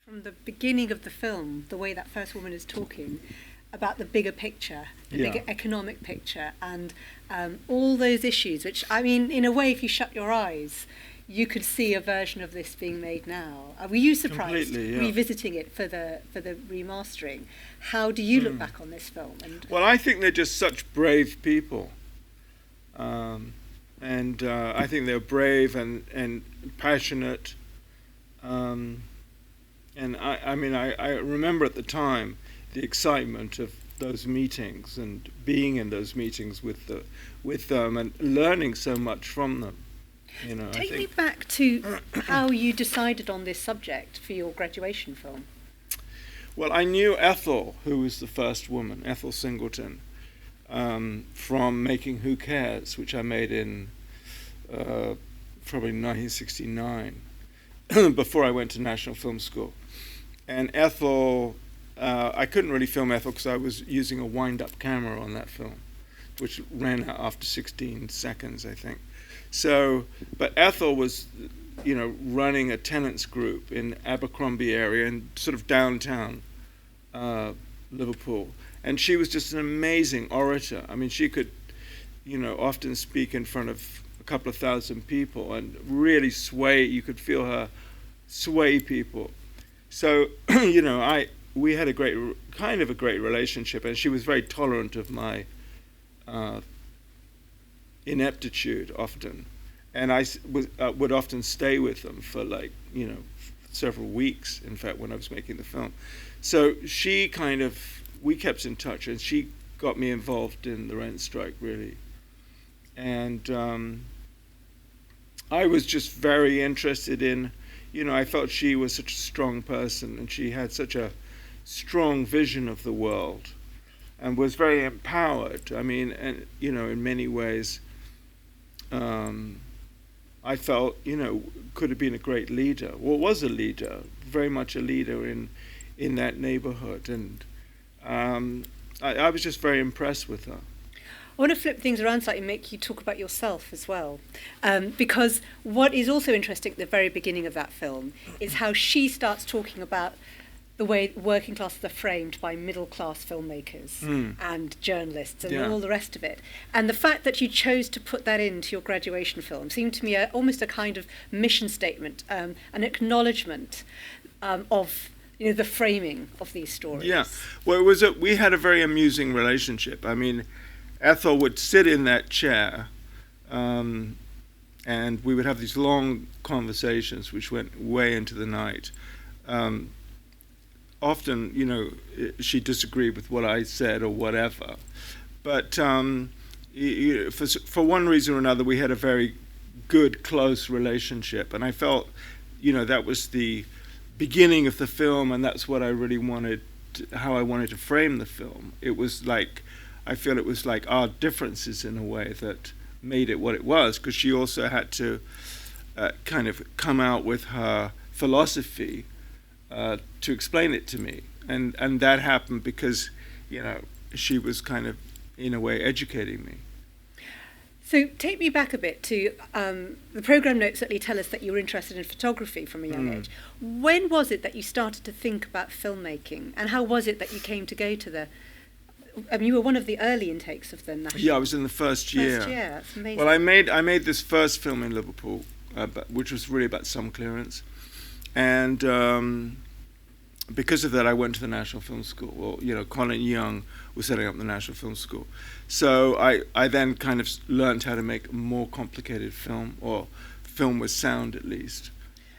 from the beginning of the film, the way that first woman is talking about the bigger picture, the bigger economic picture, and all those issues, which, I mean, in a way, if you shut your eyes, you could see a version of this being made now. Were you surprised revisiting it for the remastering? How do you look back on this film? Well, I think they're just such brave people. And I think they're brave and passionate. And I mean, I remember at the time the excitement of those meetings and being in those meetings with them and learning so much from them. You know, Take me back to how you decided on this subject for your graduation film. Well, I knew Ethel, who was the first woman, Ethel Singleton, from making Who Cares, which I made in probably 1969, before I went to National Film School. And Ethel, I couldn't really film Ethel because I was using a wind-up camera on that film, which ran out after 16 seconds, I think. So, but Ethel was, you know, running a tenants group in Abercrombie area and sort of downtown Liverpool. And she was just an amazing orator. I mean, she could, you know, often speak in front of a couple of thousand people and really sway. You could feel her sway people. So, you know, we had a great relationship, and she was very tolerant of my ineptitude often, and I would often stay with them for, like, you know, several weeks, in fact, when I was making the film. So we kept in touch, and she got me involved in the rent strike, really. And I was just very interested in, you know, I felt she was such a strong person, and she had such a strong vision of the world and was very empowered. I mean, and, you know, in many ways, I felt, you know, could have been a great leader, or was a leader, very much a leader in that neighborhood. And I was just very impressed with her. I want to flip things around slightly and make you talk about yourself as well. Because what is also interesting at the very beginning of that film is how she starts talking about the way working classes are framed by middle-class filmmakers and journalists and all the rest of it. And the fact that you chose to put that into your graduation film seemed to me almost a kind of mission statement, an acknowledgement of, you know, the framing of these stories. Yeah, well, we had a very amusing relationship. I mean, Ethel would sit in that chair, and we would have these long conversations which went way into the night. Often, you know, she disagreed with what I said or whatever. But for one reason or another, we had a very good, close relationship. And I felt, you know, that was the beginning of the film, and that's what I really wanted, how I wanted to frame the film. It was like, I feel it was like our differences in a way that made it what it was, because she also had to kind of come out with her philosophy to explain it to me, and that happened because, you know, she was kind of, in a way, educating me. So take me back a bit to the programme notes certainly tell us that you were interested in photography from a young age. When was it that you started to think about filmmaking, and how was it that you came to go to the... I mean, you were one of the early intakes of the National... Yeah, I was in the first year. That's amazing. Well, I made this first film in Liverpool, which was really about some clearance, and because of that, I went to the National Film School. Well, you know, Colin Young was setting up the National Film School. So I then kind of learned how to make a more complicated film, or film with sound at least.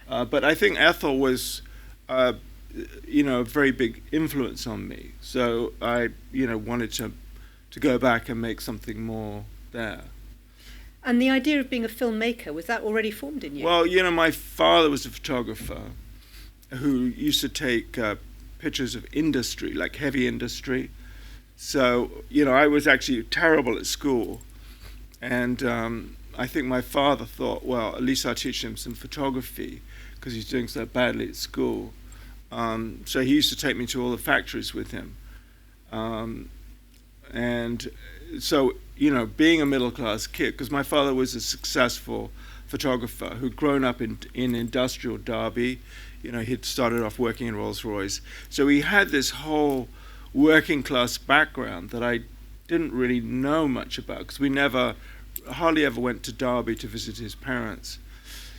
But I think Ethel was, you know, a very big influence on me. So I, you know, wanted to go back and make something more there. And the idea of being a filmmaker, was that already formed in you? Well, you know, my father was a photographer who used to take pictures of industry, like heavy industry. So, you know, I was actually terrible at school. And I think my father thought, well, at least I'll teach him some photography because he's doing so badly at school. So he used to take me to all the factories with him. And so, you know, being a middle-class kid, because my father was a successful photographer who'd grown up in industrial Derby, he'd started off working in Rolls-Royce. So he had this whole working class background that I didn't really know much about, because we hardly ever went to Derby to visit his parents.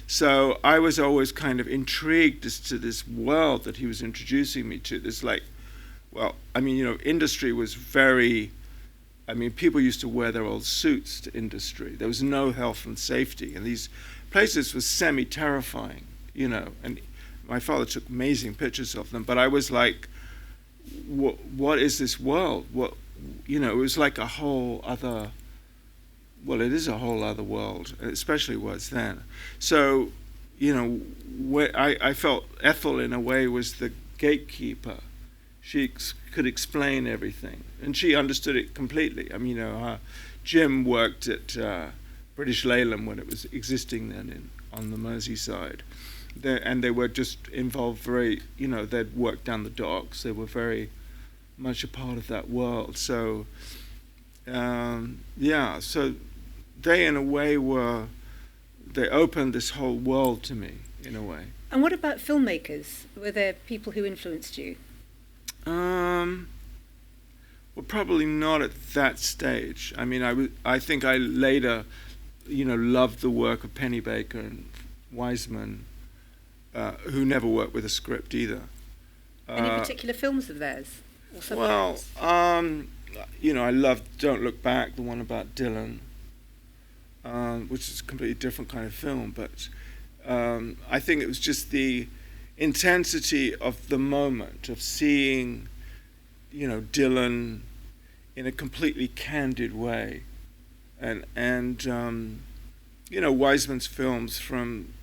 So I was always kind of intrigued as to this world that he was introducing me to. This industry was very, people used to wear their old suits to industry. There was no health and safety. And these places were semi-terrifying, and my father took amazing pictures of them. But I was like, what is this world? It was like a whole other, well, it is a whole other world, especially was then. So, I felt Ethel in a way was the gatekeeper. She could explain everything, and she understood it completely. Jim worked at British Leyland when it was existing then on the Merseyside. And they were just involved they'd worked down the docks. They were very much a part of that world. So, so they in a way they opened this whole world to me, in a way. And what about filmmakers? Were there people who influenced you? Well, probably not at that stage. I think I later, loved the work of Pennebaker and Wiseman, who never worked with a script either. Any particular films of theirs? Or well, I loved Don't Look Back, the one about Dylan, which is a completely different kind of film. But I think it was just the intensity of the moment of seeing, Dylan in a completely candid way, and Wiseman's films from.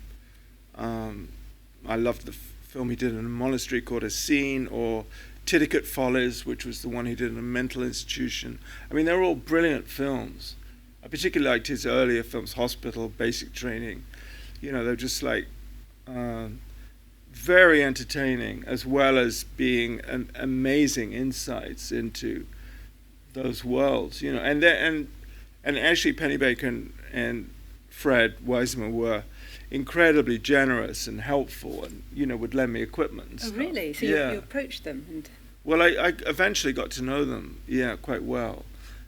I loved the film he did in a monastery called A Scene, or Tidicate Follies, which was the one he did in a mental institution. They're all brilliant films. I particularly liked his earlier films, Hospital, Basic Training. They're just like very entertaining, as well as being amazing insights into those worlds. And actually Pennebaker and Fred Wiseman were incredibly generous and helpful, and would lend me equipment and stuff. Oh, really? So you approached them? And well, I eventually got to know them, quite well,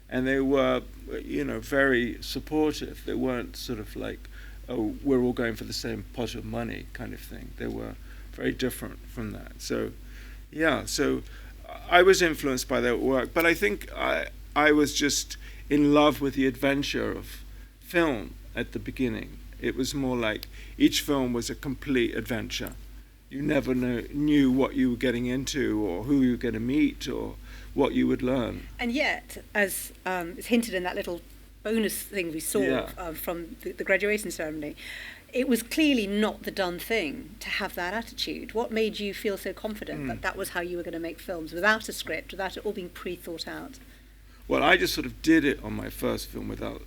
and they were, very supportive. They weren't sort of like, oh, we're all going for the same pot of money kind of thing. They were very different from that. So, so I was influenced by their work, but I think I was just in love with the adventure of film at the beginning. It was more like each film was a complete adventure. You never knew what you were getting into, or who you were going to meet, or what you would learn. And yet, as is hinted in that little bonus thing we saw from the graduation ceremony, it was clearly not the done thing to have that attitude. What made you feel so confident that was how you were going to make films, without a script, without it all being pre-thought out? Well, I just sort of did it on my first film without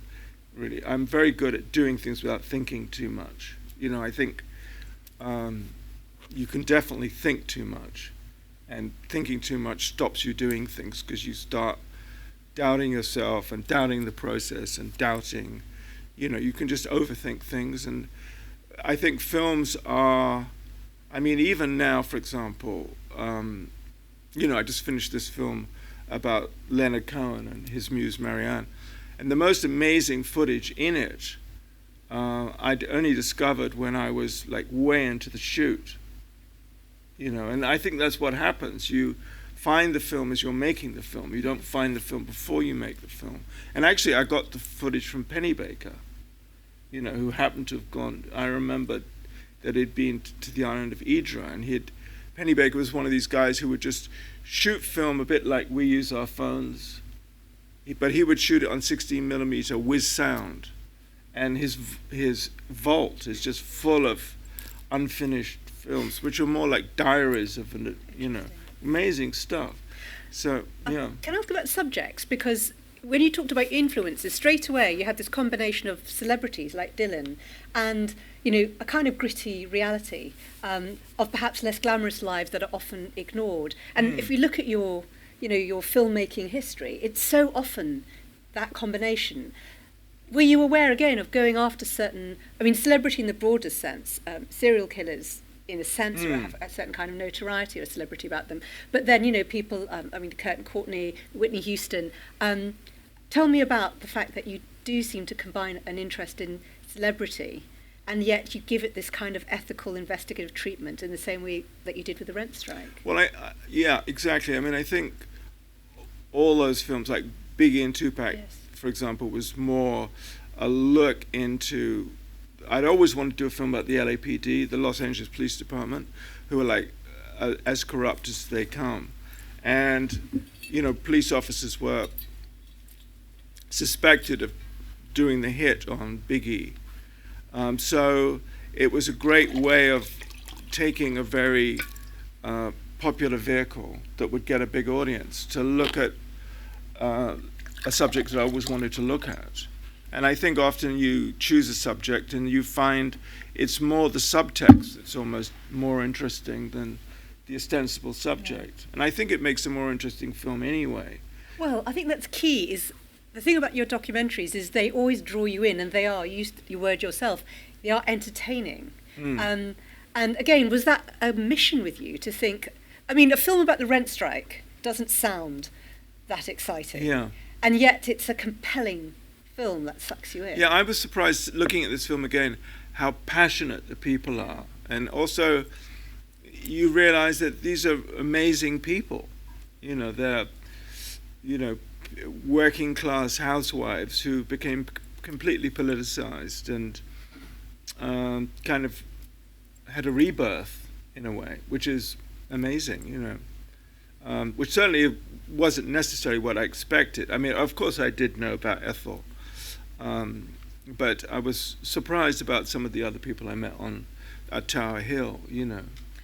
really. I'm very good at doing things without thinking too much. I think you can definitely think too much, and thinking too much stops you doing things, because you start doubting yourself and doubting the process and doubting, you can just overthink things. And I think films are, even now, for example, I just finished this film about Leonard Cohen and his muse Marianne, and the most amazing footage in it I'd only discovered when I was like way into the shoot, and I think that's what happens. You find the film as you're making the film. You don't find the film before you make the film. And actually I got the footage from Pennebaker, who happened to have gone. I remember that he'd been to the island of Idra, and Pennebaker was one of these guys who would just shoot film a bit like we use our phones, but he would shoot it on 16mm with sound, and his vault is just full of unfinished films, which are more like diaries of, amazing stuff. So, yeah. Can I ask about subjects? Because when you talked about influences, straight away you had this combination of celebrities like Dylan and, a kind of gritty reality of perhaps less glamorous lives that are often ignored. And if we look at your filmmaking history, it's so often that combination. Were you aware, again, of going after certain, celebrity in the broader sense, serial killers in a sense, or have a certain kind of notoriety or celebrity about them. But then, people, Kurt and Courtney, Whitney Houston, tell me about the fact that you do seem to combine an interest in celebrity, and yet you give it this kind of ethical, investigative treatment in the same way that you did with the rent strike. Well, yeah, exactly. I mean, I think all those films, like Biggie and Tupac, Yes. for example, was more a look into... I'd always wanted to do a film about the LAPD, the Los Angeles Police Department, who are like as corrupt as they come. And, police officers were suspected of doing the hit on Biggie. So it was a great way of taking a very popular vehicle that would get a big audience to look at a subject that I always wanted to look at. And I think often you choose a subject and you find it's more the subtext that's almost more interesting than the ostensible subject. Yeah. And I think it makes a more interesting film anyway. Well, I think that's key. Is the thing about your documentaries is they always draw you in, and they are, you used your word yourself, they are entertaining. And again, was that a mission with you to think, a film about the rent strike doesn't sound that exciting. Yeah. And yet it's a compelling film that sucks you in. Yeah, I was surprised looking at this film again how passionate the people are, and also you realize that these are amazing people. They're working class housewives who became completely politicized and kind of had a rebirth in a way, which is amazing. Which certainly wasn't necessarily what I expected. Of course I did know about Ethel. But I was surprised about some of the other people I met at Tower Hill,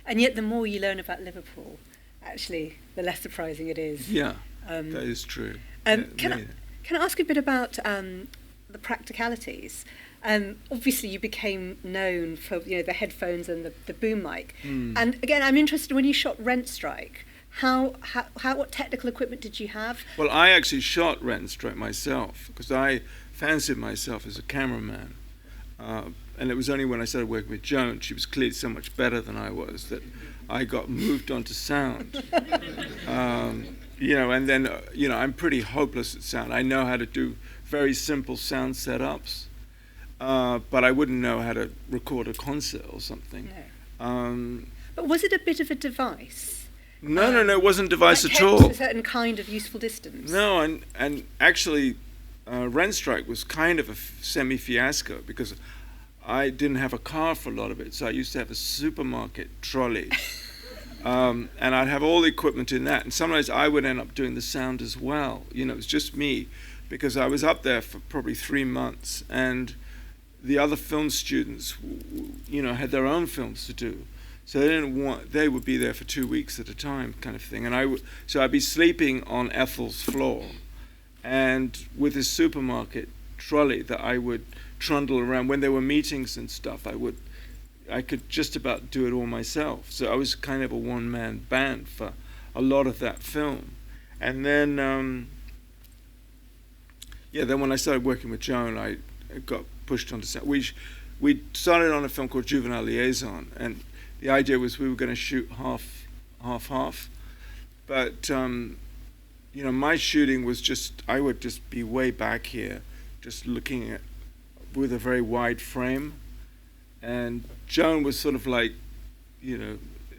And yet the more you learn about Liverpool, actually, the less surprising it is. Yeah, that is true. Can I ask you a bit about the practicalities? Obviously, you became known for the headphones and the boom mic. And again, I'm interested, when you shot Rent Strike, what technical equipment did you have? Well, I actually shot Rent Strike myself because I fancied myself as a cameraman, and it was only when I started working with Joan, she was clearly so much better than I was, that I got moved onto sound. And then I'm pretty hopeless at sound. I know how to do very simple sound setups, but I wouldn't know how to record a concert or something. No. But was it a bit of a device? No, it wasn't a device at all. A certain kind of useful distance. No, and actually, Rent Strike was kind of a semi-fiasco because I didn't have a car for a lot of it, so I used to have a supermarket trolley, and I'd have all the equipment in that, and sometimes I would end up doing the sound as well. It was just me, because I was up there for probably 3 months, and the other film students, had their own films to do. So they would be there for 2 weeks at a time, kind of thing. And so I'd be sleeping on Ethel's floor, and with this supermarket trolley that I would trundle around when there were meetings and stuff. I could just about do it all myself. So I was kind of a one-man band for a lot of that film. And then, then when I started working with Joan, I got pushed onto sound. We started on a film called Juvenile Liaison, and the idea was we were going to shoot half. But, my shooting was I would just be way back here, just looking at, with a very wide frame. And Joan was sort of like,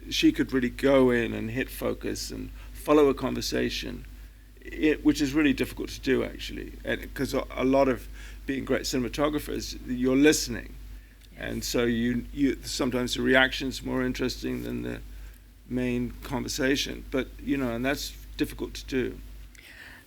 she could really go in and hit focus and follow a conversation, which is really difficult to do, actually. Because a lot of being great cinematographers, you're listening. And so you sometimes the reaction's more interesting than the main conversation. But, and that's difficult to do.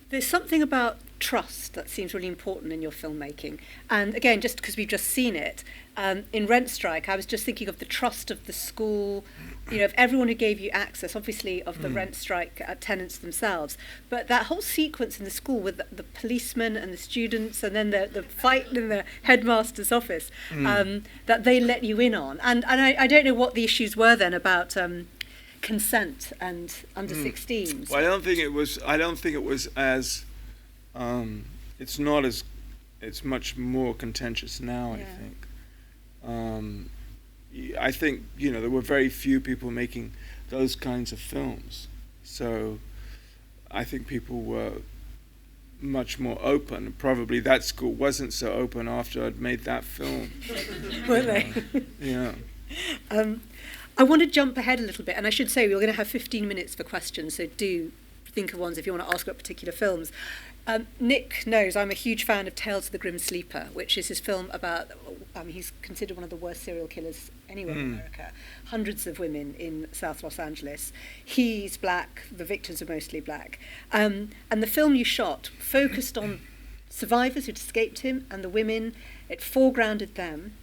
There's something about trust that seems really important in your filmmaking. And again, just because we've just seen it, in Rent Strike, I was just thinking of the trust of the school, of everyone who gave you access, obviously of the Rent Strike tenants themselves. But that whole sequence in the school with the policemen and the students, and then the fight in the headmaster's office, that they let you in on. And I don't know what the issues were then about consent and under 16s. Well, I don't think it was as. It's not as. It's much more contentious now. I think. I think, there were very few people making those kinds of films. So I think people were much more open. Probably that school wasn't so open after I'd made that film. Were they? Yeah. I want to jump ahead a little bit, and I should say we're going to have 15 minutes for questions, so do think of ones if you want to ask about particular films. Nick knows I'm a huge fan of Tales of the Grim Sleeper, which is his film about, he's considered one of the worst serial killers anywhere in America. Hundreds of women in South Los Angeles. He's black, the victims are mostly black. And the film you shot focused on survivors who'd escaped him and the women. It foregrounded them,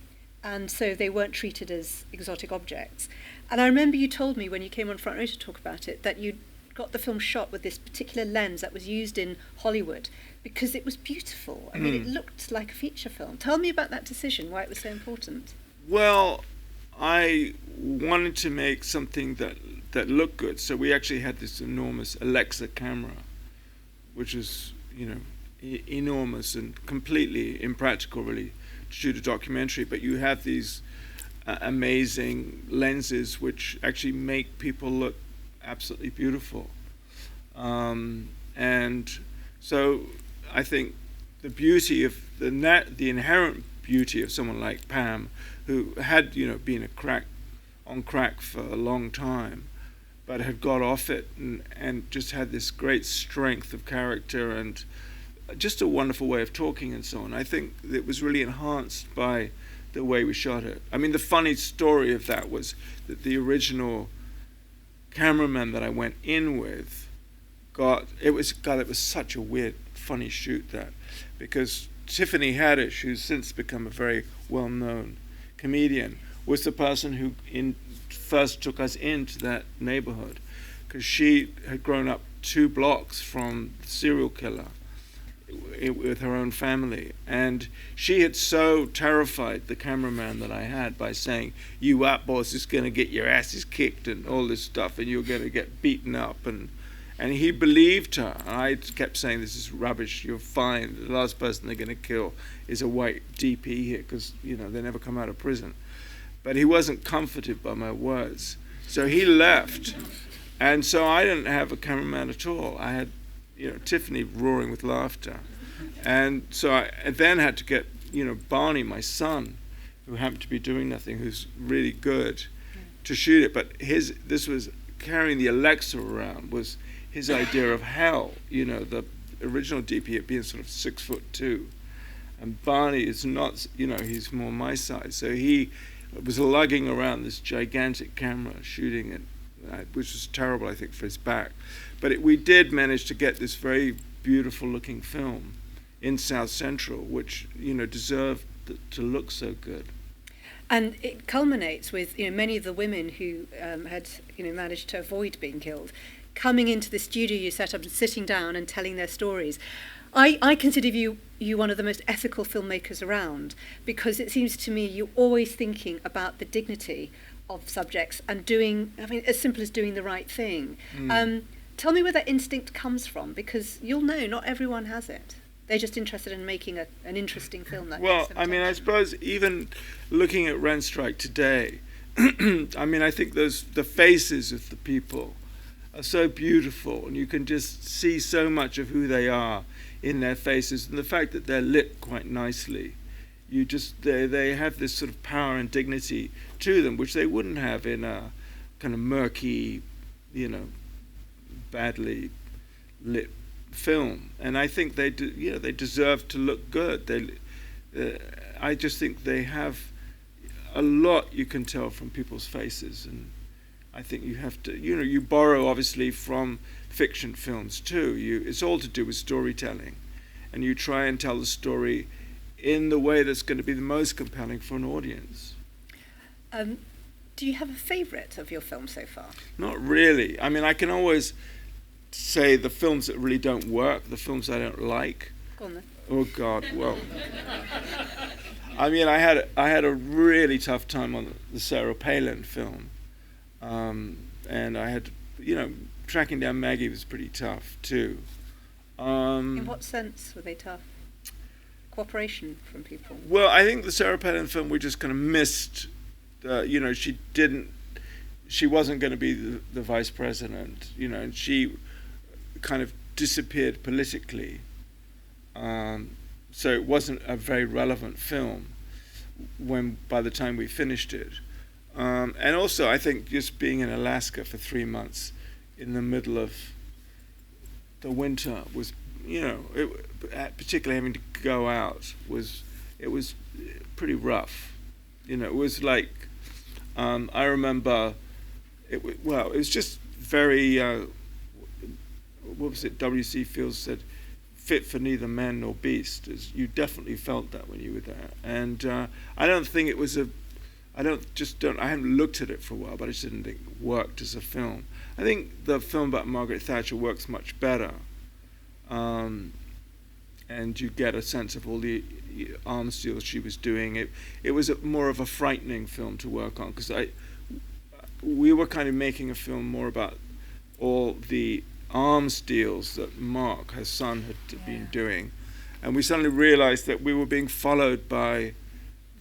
and so they weren't treated as exotic objects. And I remember you told me when you came on Front Row to talk about it that you'd got the film shot with this particular lens that was used in Hollywood because it was beautiful. I mean, it looked like a feature film. Tell me about that decision, why it was so important. Well, I wanted to make something that looked good, so we actually had this enormous Alexa camera, which is, enormous and completely impractical, really, to shoot a documentary. But you have these amazing lenses which actually make people look absolutely beautiful, and so I think the beauty of the inherent beauty of someone like Pam, who had been on crack for a long time, but had got off it and just had this great strength of character and just a wonderful way of talking and so on. I think it was really enhanced by the way we shot it. I mean, the funny story of that was that the original cameraman that I went in with it was such a weird, funny shoot, that because Tiffany Haddish, who's since become a very well-known comedian, was the person who first took us into that neighborhood, because she had grown up 2 blocks from the serial killer with her own family, and she had so terrified the cameraman that I had by saying, "You up boss is going to get your asses kicked and all this stuff, and you're going to get beaten up," and he believed her. And I kept saying, "This is rubbish, you're fine, the last person they're going to kill is a white DP here, because they never come out of prison." But he wasn't comforted by my words, so he left, and so I didn't have a cameraman at all. I had Tiffany roaring with laughter. And so I then had to get, Barney, my son, who happened to be doing nothing, who's really good, to shoot it. But this was carrying the Alexa around was his idea of hell. The original DP had been sort of 6'2", and Barney is not, he's more my size. So he was lugging around this gigantic camera, shooting it, which was terrible, I think, for his back. But we did manage to get this very beautiful-looking film in South Central, which deserved to look so good. And it culminates with many of the women who had managed to avoid being killed coming into the studio you set up and sitting down and telling their stories. I consider you one of the most ethical filmmakers around, because it seems to me you're always thinking about the dignity of subjects and doing, as simple as doing the right thing. Tell me where that instinct comes from, because you'll know not everyone has it. They're just interested in making an interesting film. I suppose even looking at Rent Strike today, I think the faces of the people are so beautiful, and you can just see so much of who they are in their faces, and the fact that they're lit quite nicely. They have this sort of power and dignity to them, which they wouldn't have in a kind of murky, badly lit film. And I think they deserve to look good. I just think they have a lot you can tell from people's faces, and I think you have to, you borrow obviously from fiction films too. It's all to do with storytelling, and you try and tell the story in the way that's going to be the most compelling for an audience. Do you have a favourite of your film so far? Not really. I can always say the films that really don't work, the films I don't like. Go on then. Oh God, well. I had a really tough time on the Sarah Palin film. And I had, tracking down Maggie was pretty tough too. In what sense were they tough? Cooperation from people? Well, I think the Sarah Palin film, we just kind of missed she wasn't going to be the vice president, and she kind of disappeared politically. So it wasn't a very relevant film by the time we finished it. And also, I think just being in Alaska for 3 months in the middle of the winter was, particularly having to go out it was pretty rough. It was like, I remember, it was just very, what was it, W.C. Fields said, fit for neither man nor beast. You definitely felt that when you were there. And I don't think it was I haven't looked at it for a while, but I just didn't think it worked as a film. I think the film about Margaret Thatcher works much better. And you get a sense of all the arms deals she was doing. It was more of a frightening film to work on, because we were kind of making a film more about all the arms deals that Mark, her son, had been doing. And we suddenly realized that we were being followed by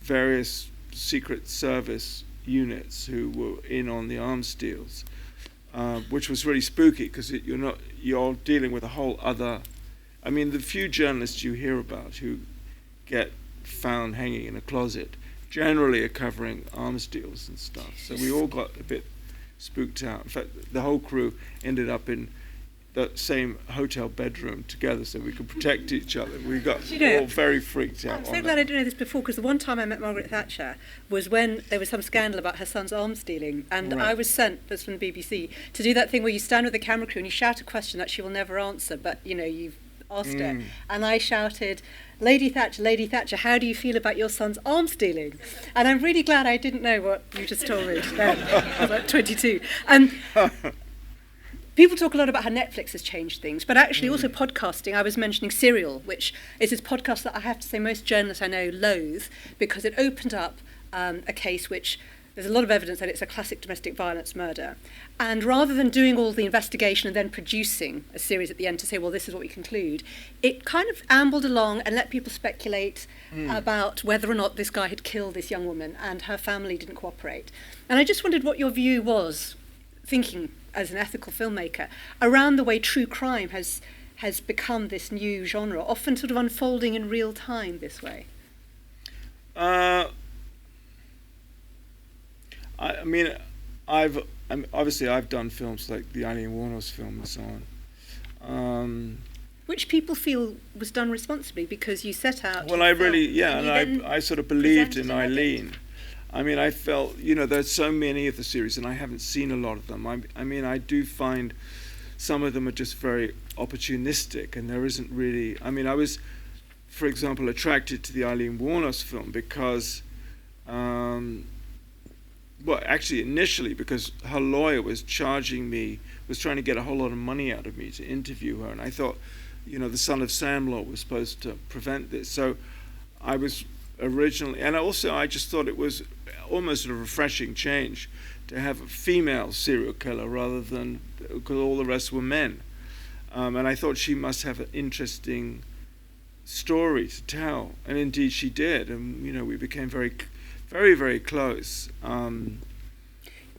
various Secret Service units who were in on the arms deals, which was really spooky, because you're dealing with a whole other. I mean, the few journalists you hear about who get found hanging in a closet generally are covering arms deals and stuff. So we all got a bit spooked out. In fact, the whole crew ended up in the same hotel bedroom together so we could protect each other. We got all very freaked out. I'm so glad I didn't know this before, because the one time I met Margaret Thatcher was when there was some scandal about her son's arms dealing, and I was sent, as from the BBC, to do that thing where you stand with the camera crew and you shout a question that she will never answer, but you've asked her. And I shouted, Lady Thatcher, how do you feel about your son's arms dealing? And I'm really glad I didn't know what you just told me then. I was like 22. People talk a lot about how Netflix has changed things, but actually also podcasting. I was mentioning Serial, which is this podcast that I have to say most journalists I know loathe, because it opened up a case which there's a lot of evidence that it's a classic domestic violence murder. And rather than doing all the investigation and then producing a series at the end to say, well, this is what we conclude, it kind of ambled along and let people speculate about whether or not this guy had killed this young woman, and her family didn't cooperate. And I just wondered what your view was, thinking as an ethical filmmaker, around the way true crime has become this new genre, often sort of unfolding in real time this way. I've done films like the Eileen Wuornos film and so on. Which people feel was done responsibly, because you set out. Well, I sort of believed in Eileen. I mean, I felt, there's so many of the series, and I haven't seen a lot of them. I do find some of them are just very opportunistic, and there isn't really. I mean, I was, for example, attracted to the Eileen Wuornos film because, actually initially because her lawyer was trying to get a whole lot of money out of me to interview her, and I thought, the Son of Sam law was supposed to prevent this. So I was originally, and also I just thought it was almost a refreshing change to have a female serial killer rather than, because all the rest were men. And I thought she must have an interesting story to tell, and indeed she did, and we became very, very, very close.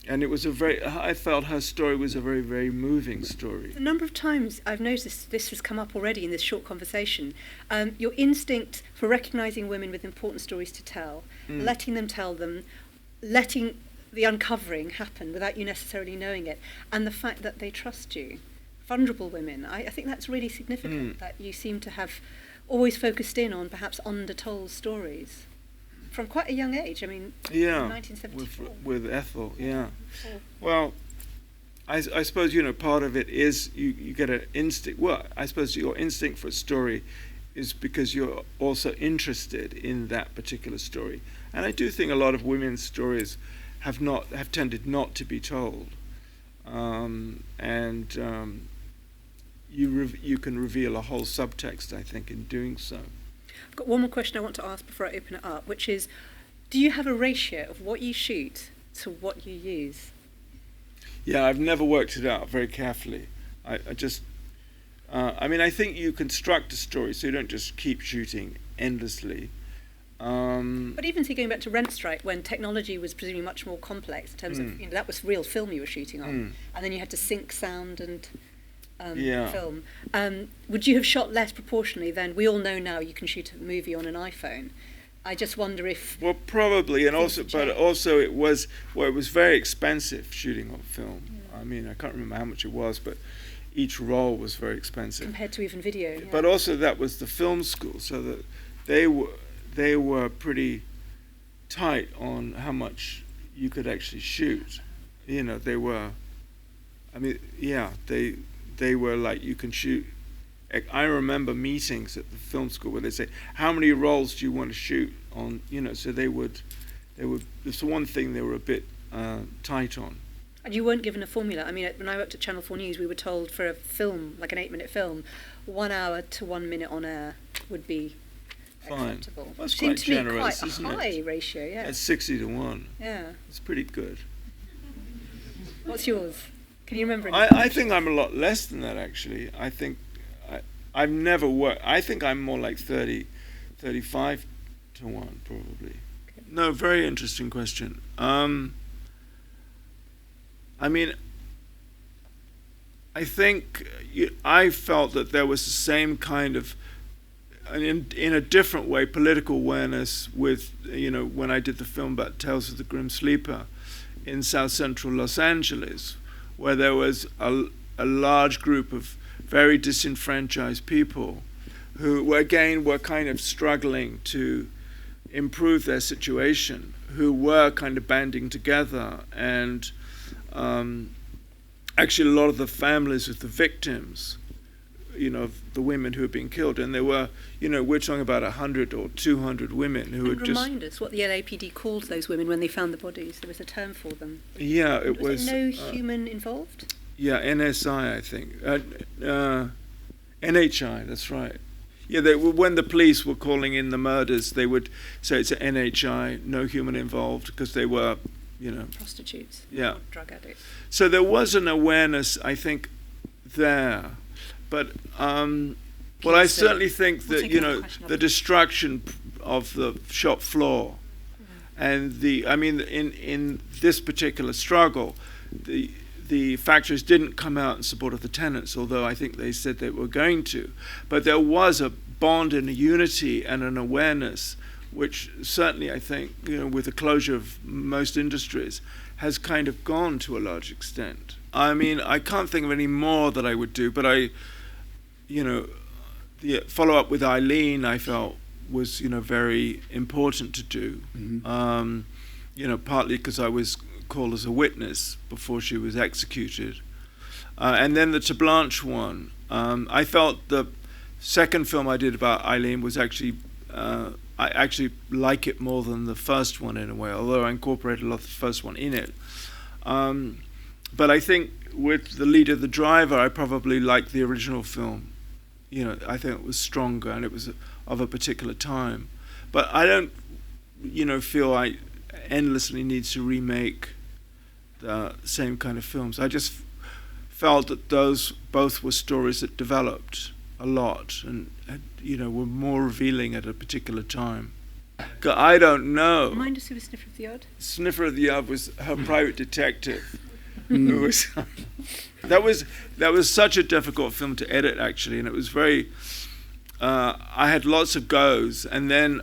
And it was I felt her story was a very, very moving story. A number of times I've noticed this has come up already in this short conversation. Your instinct for recognising women with important stories to tell, letting them tell them, letting the uncovering happen without you necessarily knowing it, and the fact that they trust you. Vulnerable women. I think that's really significant, that you seem to have always focused in on perhaps undertold stories. From quite a young age, 1974. With Ethel, yeah. Well, I suppose, part of it is you get an instinct. Well, I suppose your instinct for a story is because you're also interested in that particular story. And I do think a lot of women's stories have tended not to be told. You can reveal a whole subtext, I think, in doing so. I've got one more question I want to ask before I open it up, which is, do you have a ratio of what you shoot to what you use? Yeah, I've never worked it out very carefully. I think you construct a story so you don't just keep shooting endlessly. But even going back to Rent Strike, when technology was presumably much more complex in terms of, that was real film you were shooting on, and then you had to sync sound and film. Would you have shot less proportionally then? We all know now you can shoot a movie on an iPhone. I just wonder if... Well, probably, and also, but also it was very expensive shooting on film. I mean, I can't remember how much it was, but each roll was very expensive. Compared to even video. Yeah. But also that was the film school, so that they were pretty tight on how much you could actually shoot. They were, they were like, you can shoot. I remember meetings at the film school where they say, how many rolls do you want to shoot on, so they would, it's one thing they were a bit tight on. And you weren't given a formula. I mean, when I worked at Channel 4 News, we were told for a film, like an 8-minute film, 1 hour to 1 minute on air would be acceptable. Well, that's quite generous, seemed to me quite a high ratio, yeah. It's 60 to 1. Yeah. It's pretty good. What's yours? Can you remember? I think I'm a lot less than that, actually. I think I've never worked. I think I'm more like 30, 35 to 1, probably. Okay. No, very interesting question. I mean, I think I felt that there was the same kind of, in a different way, political awareness with, when I did the film about Tales of the Grim Sleeper in South Central Los Angeles, where there was a large group of very disenfranchised people who were kind of struggling to improve their situation, who were kind of banding together, and actually a lot of the families of the victims, the women who had been killed, and there were, we're talking about 100 or 200 women who had just... Remind us what the LAPD called those women when they found the bodies. There was a term for them. Yeah, it was... Was there no human involved? Yeah, NSI, I think. NHI, that's right. Yeah, when the police were calling in the murders, they would say it's an NHI, no human involved, because they were, prostitutes. Yeah. Drug addicts. So there was an awareness, I think, there. But well, I certainly think that, the destruction of the shop floor and in this particular struggle, the factories didn't come out in support of the tenants, although I think they said they were going to. But there was a bond and a unity and an awareness, which certainly I think, with the closure of most industries, has kind of gone to a large extent. I mean, I can't think of any more that I would do, but the follow-up with Eileen I felt was, very important to do. Mm-hmm. Partly because I was called as a witness before she was executed. And then the To Blanche one, I felt the second film I did about Eileen was actually, I actually like it more than the first one in a way, although I incorporated a lot of the first one in it. But I think with The Leader, the Driver, I probably liked the original film. I think it was stronger and it was of a particular time. But I don't, feel I endlessly need to remake the same kind of films. I just felt that those both were stories that developed a lot and, were more revealing at a particular time. I don't know. Remind us who was Sniffer of the Odd? Sniffer of the Odd was her private detective. Who was that was such a difficult film to edit, actually, and it was very. I had lots of goes, and then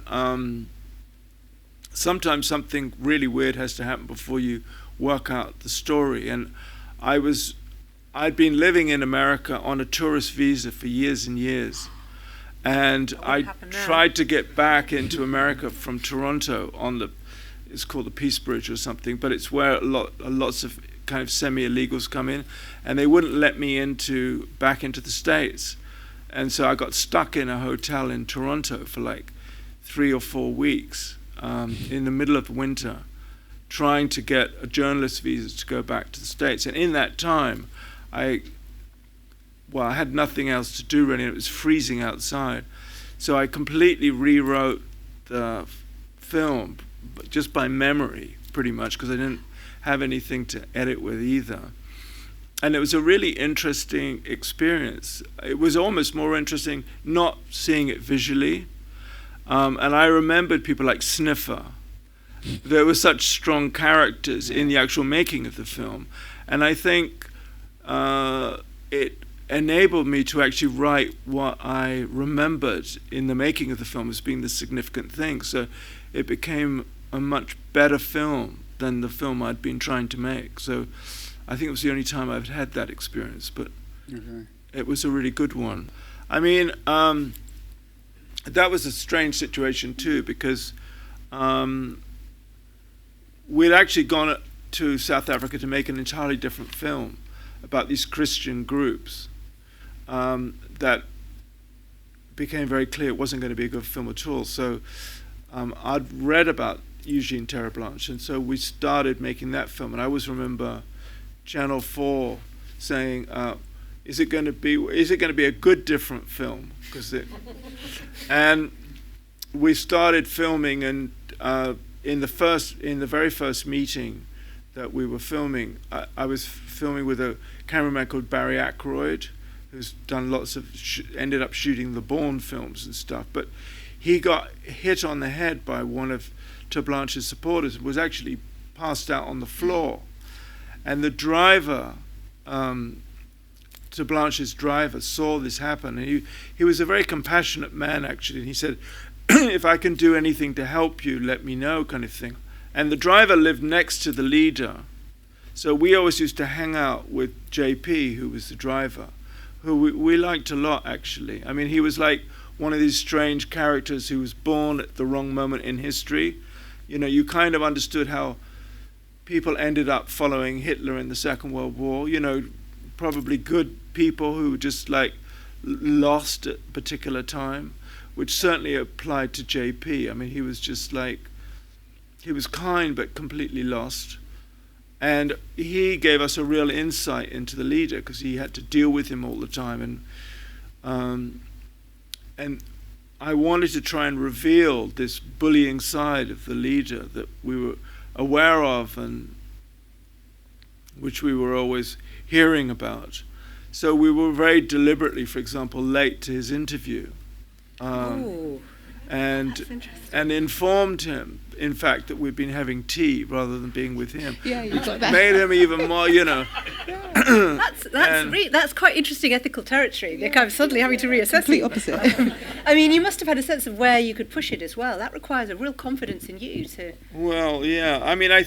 sometimes something really weird has to happen before you work out the story. And I'd been living in America on a tourist visa for years and years, and I tried to get back into America from Toronto on it's called the Peace Bridge or something, but it's where lots of kind of semi-illegals come in, and they wouldn't let me back into the States. And so I got stuck in a hotel in Toronto for like 3 or 4 weeks in the middle of winter, trying to get a journalist visa to go back to the States. And in that time, I had nothing else to do really, and it was freezing outside. So I completely rewrote the film, but just by memory, pretty much, because I didn't have anything to edit with either. And it was a really interesting experience. It was almost more interesting not seeing it visually, And I remembered people like Sniffer. There were such strong characters in the actual making of the film. And I think it enabled me to actually write what I remembered in the making of the film as being the significant thing. So it became a much better film than the film I'd been trying to make. So I think it was the only time I've had that experience, but it was a really good one. I mean, that was a strange situation too, because we'd actually gone to South Africa to make an entirely different film about these Christian groups that became very clear it wasn't going to be a good film at all. So I'd read about Eugene Terreblanche, and so we started making that film. And I always remember Channel 4 saying, is it going to be a good different film? And we started filming, and in the very first meeting that we were filming, I was filming with a cameraman called Barry Ackroyd, who's done lots of ended up shooting the Bourne films and stuff. But he got hit on the head by one of Terblanche's supporters and was actually passed out on the floor. And the driver, Terblanche's driver, saw this happen. And he was a very compassionate man, actually. And he said, if I can do anything to help you, let me know, kind of thing. And the driver lived next to the leader. So we always used to hang out with JP, who was the driver, who we liked a lot, actually. I mean, he was like one of these strange characters who was born at the wrong moment in history. You know, you kind of understood how people ended up following Hitler in the Second World War. You know, probably good people who just like lost at a particular time, which certainly applied to JP. I mean, he was just like, he was kind but completely lost. And he gave us a real insight into the leader because he had to deal with him all the time. And I wanted to try and reveal this bullying side of the leader that we were aware of and which we were always hearing about. So we were very deliberately, for example, late to his interview. And informed him, in fact, that we'd been having tea rather than being with him. Yeah, you got that. Made him even more, you know. That's quite interesting ethical territory. Yeah. Like I'm suddenly having to reassess. Complete opposite. I mean, you must have had a sense of where you could push it as well. That requires a real confidence in you to. Well, yeah. I mean, I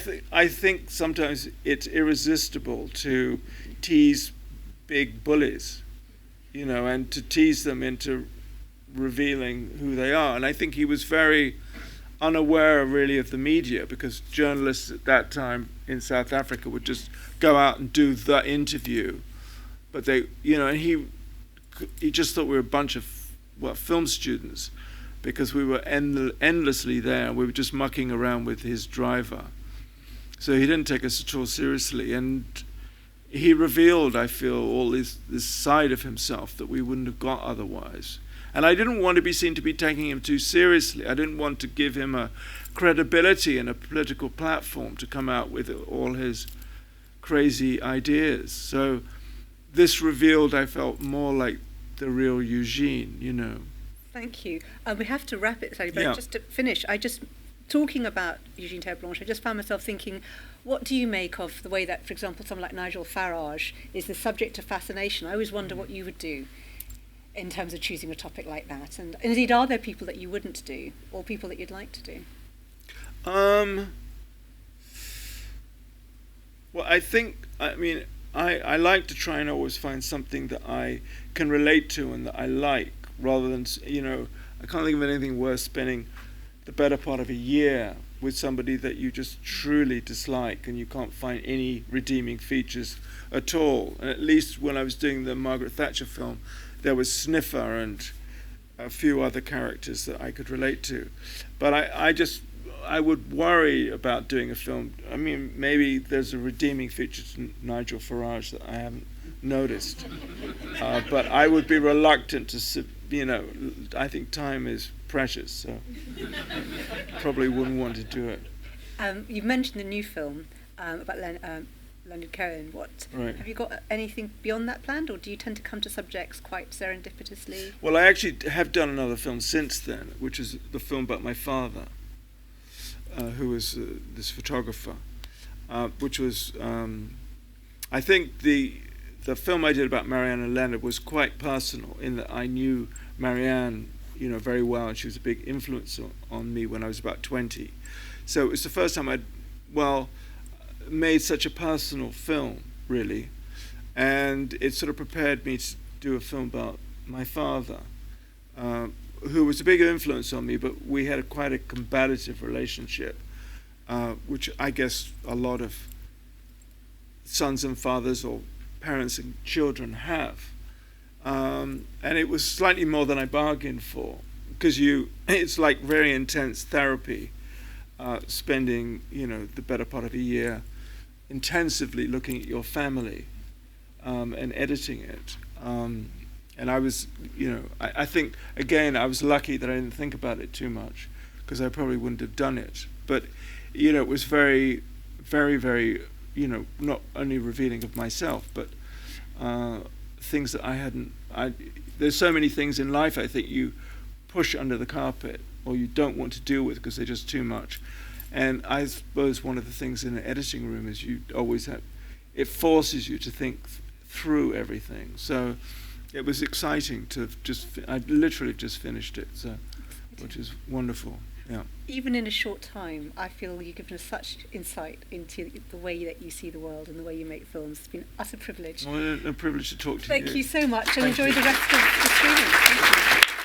think sometimes it's irresistible to tease big bullies, you know, and to tease them into revealing who they are. And I think he was very unaware really of the media, because journalists at that time in South Africa would just go out and do the interview, but they, you know, and he just thought we were a bunch of film students, because we were endlessly there and we were just mucking around with his driver. So he didn't take us at all seriously, and he revealed, I feel, all this side of himself that we wouldn't have got otherwise. And I didn't want to be seen to be taking him too seriously. I didn't want to give him a credibility and a political platform to come out with all his crazy ideas. So this revealed, I felt, more like the real Eugene, you know. Thank you. We have to wrap it, sorry, but just to finish, talking about Eugene Terreblanche, I just found myself thinking, what do you make of the way that, for example, someone like Nigel Farage is the subject of fascination? I always wonder what you would do in terms of choosing a topic like that. And indeed, are there people that you wouldn't do, or people that you'd like to do? Well, I like to try and always find something that I can relate to and that I like, rather than, you know, I can't think of anything worse spending the better part of a year with somebody that you just truly dislike and you can't find any redeeming features at all. And at least when I was doing the Margaret Thatcher film, there was Sniffer and a few other characters that I could relate to. But I would worry about doing a film. I mean, maybe there's a redeeming feature to Nigel Farage that I haven't noticed. But I would be reluctant to, you know, I think time is precious, so probably wouldn't want to do it. You mentioned the new film about London Cohen. What Right. have you got anything beyond that planned, or do you tend to come to subjects quite serendipitously? Well, I actually have done another film since then, which is the film about my father, who was this photographer, which was, I think the film I did about Marianne and Leonard was quite personal in that I knew Marianne, very well, and she was a big influence on me when I was about 20. So it was the first time I'd, made such a personal film, really, and it sort of prepared me to do a film about my father, who was a big influence on me, but we had quite a combative relationship, which I guess a lot of sons and fathers or parents and children have. And it was slightly more than I bargained for, because it's like very intense therapy, spending, the better part of a year intensively looking at your family and editing it. And I was, I think, again, I was lucky that I didn't think about it too much, because I probably wouldn't have done it. But, it was very, very, very, not only revealing of myself, but things that I hadn't. There's so many things in life I think you push under the carpet or you don't want to deal with because they're just too much. And I suppose one of the things in an editing room is you always have, it forces you to think through everything. So it was exciting to I literally just finished it, so which is wonderful. Yeah. Even in a short time, I feel you've given us such insight into the way that you see the world and the way you make films. It's been utter privilege. Well, a privilege to talk to you. Thank you so much, and enjoy the rest of the screening. Thank you.